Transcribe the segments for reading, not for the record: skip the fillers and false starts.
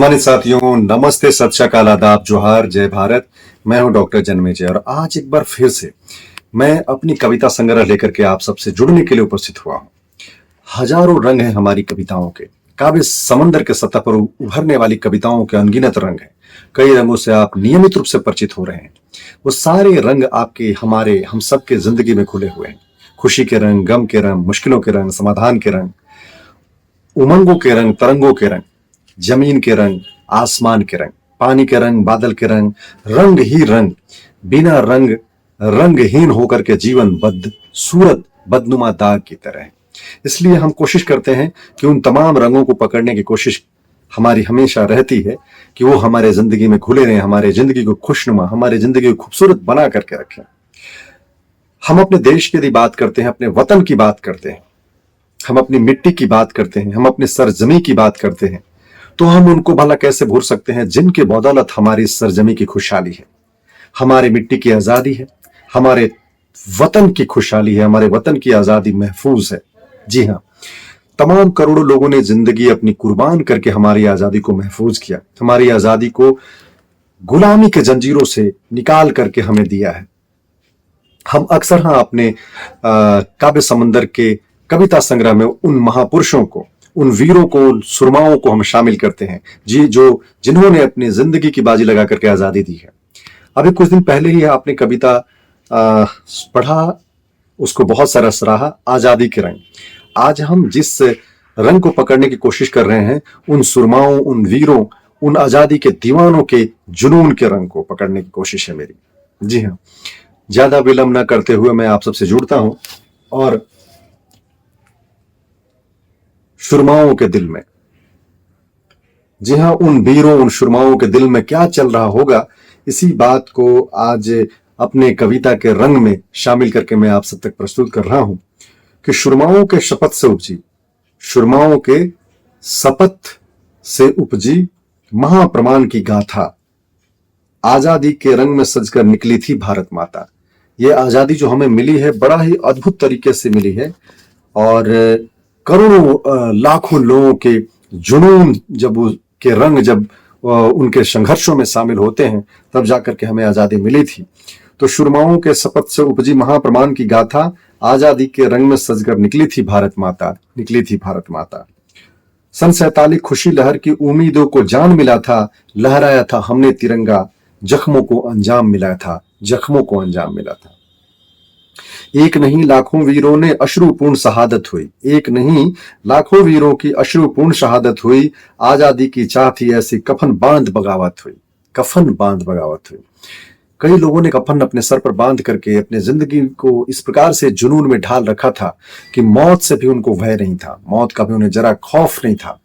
सम्मानित साथियों, नमस्ते, सत श्री अकाल, आदाब, जोहार, जय भारत। मैं हूं डॉक्टर जन्मेजय और आज एक बार फिर से मैं अपनी कविता संग्रह लेकर के आप सबसे जुड़ने के लिए उपस्थित हुआ हूं। हजारों रंग हैं हमारी कविताओं के, काव्य समंदर के सतह पर उभरने वाली कविताओं के अनगिनत रंग हैं। कई रंगों से आप नियमित रूप से परिचित हो रहे हैं। वो सारे रंग आपके, हमारे, हम सबके जिंदगी में खुले हुए हैं। खुशी के रंग, गम के रंग, मुश्किलों के रंग, समाधान के रंग, उमंगों के रंग, तरंगों के रंग, जमीन के रंग, आसमान के रंग, पानी के रंग, बादल के रंग, रंग ही रंग। बिना रंग रंगहीन होकर के जीवन बदसूरत, बदनुमा दाग की तरह है। इसलिए हम कोशिश करते हैं कि उन तमाम रंगों को पकड़ने की कोशिश हमारी हमेशा रहती है कि वो हमारे जिंदगी में घुले रहें, हमारे जिंदगी को खुशनुमा, हमारे जिंदगी को खूबसूरत बना करके रखें। हम अपने देश की यदि बात करते हैं, अपने वतन की बात करते हैं, हम अपनी मिट्टी की बात करते हैं, हम अपने सरजमी की बात करते हैं, तो हम उनको भला कैसे भूल सकते हैं जिनके बदौलत हमारी सरजमी की खुशहाली है, हमारे मिट्टी की आजादी है, हमारे वतन की खुशहाली है, हमारे वतन की आजादी महफूज है। जी हाँ, तमाम करोड़ों लोगों ने जिंदगी अपनी कुर्बान करके हमारी आजादी को महफूज किया, हमारी आजादी को गुलामी के जंजीरों से निकाल करके हमें दिया है। हम अक्सर अपने काव्य समंदर के कविता संग्रह में उन महापुरुषों को, उन वीरों को, उन सुरमाओं को हम शामिल करते हैं जी, जो जिन्होंने अपनी जिंदगी की बाजी लगा करके आजादी दी है। अभी कुछ दिन पहले ही आपने कविता पढ़ा, उसको बहुत सारा सराहा, आजादी के रंग। आज हम जिस रंग को पकड़ने की कोशिश कर रहे हैं, उन सुरमाओं, उन वीरों, उन आजादी के दीवानों के जुनून के रंग को पकड़ने की कोशिश है मेरी। जी हाँ, ज्यादा विलंब न करते हुए मैं आप सबसे जुड़ता हूं और सुरमाओं के दिल में, जी हाँ, उन वीरों, उन सुरमाओं के दिल में क्या चल रहा होगा, इसी बात को आज अपने कविता के रंग में शामिल करके मैं आप सब तक प्रस्तुत कर रहा हूं कि सुरमाओं के शपथ से उपजी, सुरमाओं के शपथ से उपजी महाप्रमाण की गाथा, आजादी के रंग में सजकर निकली थी भारत माता। ये आजादी जो हमें मिली है, बड़ा ही अद्भुत तरीके से मिली है और करोड़ों लाखों लोगों के जुनून के रंग जब उनके संघर्षों में शामिल होते हैं, तब जाकर के हमें आजादी मिली थी। तो सुरमाओं के शपथ से उपजी महाप्रमाण की गाथा, आजादी के रंग में सजकर निकली थी भारत माता, निकली थी भारत माता। सन 47 खुशी लहर की उम्मीदों को जान मिला था, लहराया था हमने तिरंगा, जख्मों को अंजाम मिला था, जख्मों को अंजाम मिला था। एक नहीं लाखों वीरों ने अश्रुपूर्ण शहादत हुई, एक नहीं लाखों वीरों की अश्रुपूर्ण शहादत हुई, आजादी की चाह थी ऐसी कफन बांध बगावत हुई, कफन बांध बगावत हुई। कई लोगों ने कफन अपने सर पर बांध करके अपने जिंदगी को इस प्रकार से जुनून में ढाल रखा था कि मौत से भी उनको भय नहीं था, मौत का भी उन्हें जरा खौफ नहीं था।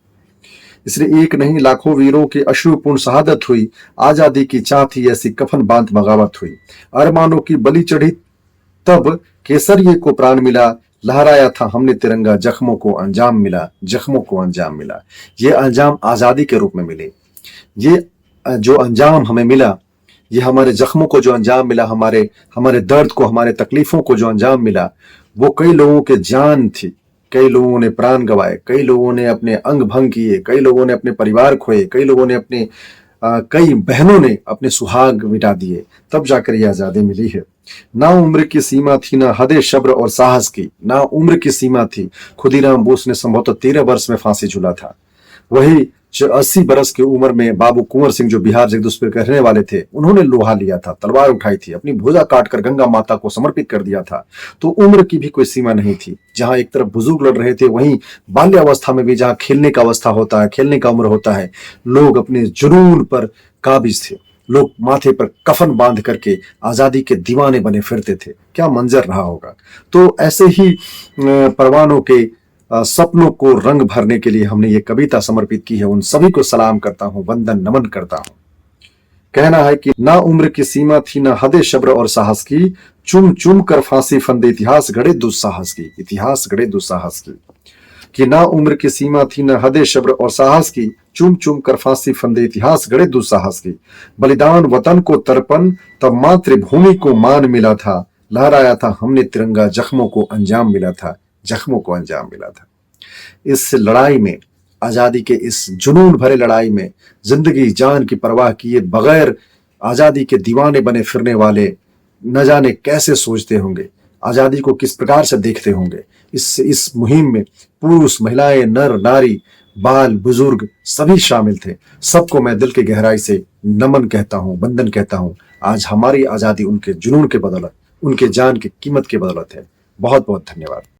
इसलिए एक नहीं लाखों वीरों की अश्रुपूर्ण शहादत हुई, आजादी की चाह थी ऐसी कफन बांध बगावत हुई। अरमानों की बलि चढ़ी तब केसरिये को प्राण मिला, लहराया था हमने तिरंगा, जख्मों को अंजाम मिला, जख्मों को अंजाम मिला। ये अंजाम आजादी के रूप में मिले, ये जो अंजाम हमें मिला, ये हमारे जख्मों को जो अंजाम मिला, हमारे दर्द को, हमारे तकलीफों को जो अंजाम मिला, वो कई लोगों के जान थी, कई लोगों ने प्राण गंवाए, कई लोगों ने अपने अंग भंग किए, कई लोगों ने अपने परिवार खोए, कई लोगों ने अपने कई बहनों ने अपने सुहाग मिटा दिए, तब जाकर यह आजादी मिली है। ना उम्र की सीमा थी, ना हदे शब्र और साहस की, ना उम्र की सीमा थी। खुदीराम बोस ने संभवतः 13 वर्ष में फांसी झूला था। वही 80 बरस की उम्र में बाबू कुंवर सिंह, जो बिहार जगदीशपुर के रहने वाले थे, उन्होंने लोहा लिया था, तलवार उठाई थी, अपनी भुजा काटकर गंगा माता को समर्पित कर दिया था। तो उम्र की भी कोई सीमा नहीं थी। जहां एक तरफ बुजुर्ग लड़ रहे थे, वहीं बाल्यावस्था में भी, जहां खेलने का अवस्था होता है, खेलने का उम्र होता है, लोग अपने जुनून पर काबिज थे। लोग माथे पर कफन बांध करके आजादी के दीवाने बने फिरते थे। क्या मंजर रहा होगा। तो ऐसे ही परवानों के सपनों को रंग भरने के लिए हमने ये कविता समर्पित की है। उन सभी को सलाम करता हूं, वंदन नमन करता हूं। कहना है कि ना उम्र की सीमा थी, ना हदे शब्र और साहस की, चुम चुम कर फांसी फंदे इतिहास गढ़े दुस्साहस की, इतिहास गढ़े दुस्साहस की। कि ना उम्र की सीमा थी, ना हदे शब्र और साहस की, चुम चुम कर फांसी फंदे इतिहास गढ़े दुस्साहस की। बलिदान वतन को तर्पण, तब मातृभूमि को मान मिला था, लहराया था हमने तिरंगा, जख्मों को अंजाम मिला था, जख्मों को अंजाम मिला था। इस लड़ाई में आजादी के इस जुनून भरे लड़ाई में जिंदगी जान की परवाह किए बगैर आजादी के दीवाने बने फिरने वाले न जाने कैसे सोचते होंगे, आजादी को किस प्रकार से देखते होंगे। इस मुहिम में पुरुष, महिलाएं, नर, नारी, बाल, बुजुर्ग सभी शामिल थे। सबको मैं दिल की गहराई से नमन कहता हूं, वंदन कहता हूं। आज हमारी आजादी उनके जुनून के बदौलत, उनके जान की कीमत की बदौलत है। बहुत बहुत धन्यवाद।